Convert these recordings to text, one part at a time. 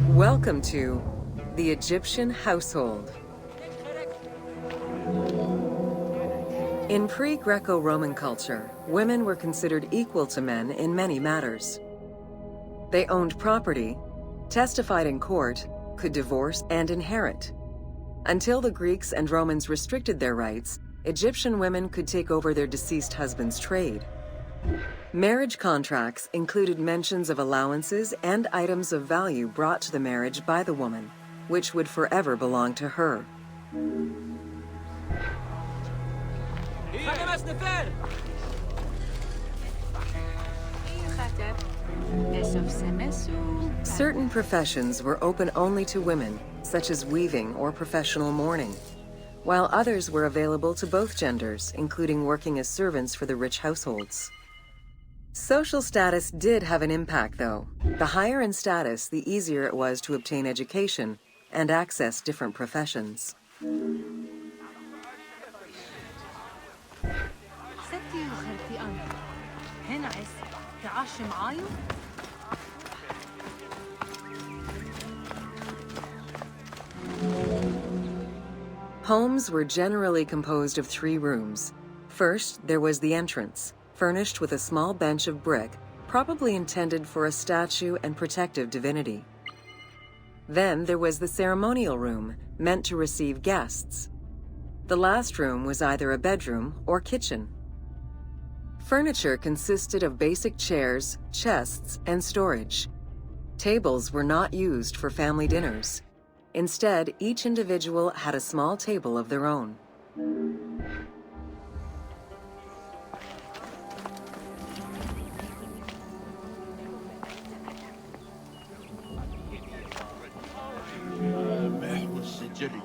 Welcome to the Egyptian household. In pre-Greco-Roman culture, women were considered equal to men in many matters. They owned property, testified in court, could divorce and inherit. Until the Greeks and Romans restricted their rights, Egyptian women could take over their deceased husband's trade. Marriage contracts included mentions of allowances and items of value brought to the marriage by the woman, which would forever belong to her. Certain professions were open only to women, such as weaving or professional mourning, while others were available to both genders, including working as servants for the rich households. Social status did have an impact, though. The higher in status, the easier it was to obtain education and access different professions. Homes were generally composed of 3 rooms. First, there was the entrance, furnished with a small bench of brick, probably intended for a statue and protective divinity. Then there was the ceremonial room, meant to receive guests. The last room was either a bedroom or kitchen. Furniture consisted of basic chairs, chests, and storage. Tables were not used for family dinners. Instead, each individual had a small table of their own.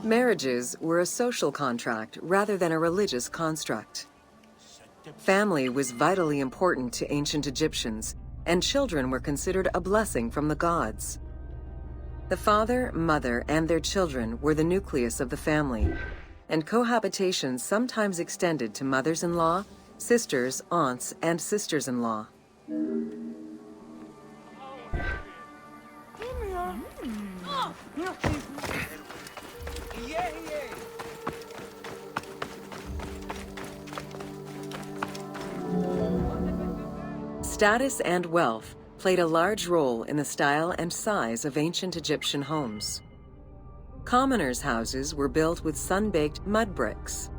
Marriages were a social contract rather than a religious construct. Family was vitally important to ancient Egyptians, and children were considered a blessing from the gods. The father, mother, and their children were the nucleus of the family, and cohabitation sometimes extended to mothers-in-law, sisters, aunts, and sisters-in-law. Status and wealth played a large role in the style and size of ancient Egyptian homes. Commoners' houses were built with sun-baked mud bricks.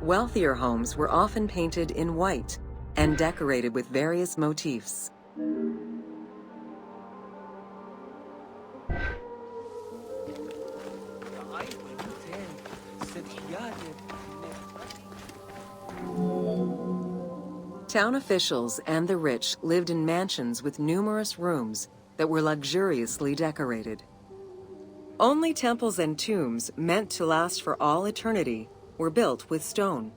Wealthier homes were often painted in white and decorated with various motifs. Town officials and the rich lived in mansions with numerous rooms that were luxuriously decorated. Only temples and tombs meant to last for all eternity were built with stone.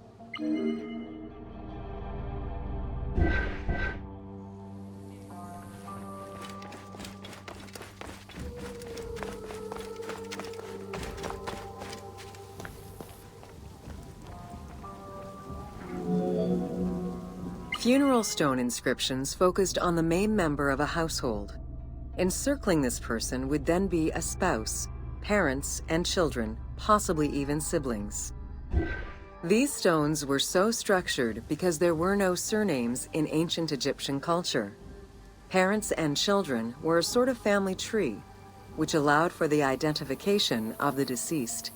Funeral stone inscriptions focused on the main member of a household. Encircling this person would then be a spouse, parents, and children, possibly even siblings. These stones were so structured because there were no surnames in ancient Egyptian culture. Parents and children were a sort of family tree, which allowed for the identification of the deceased.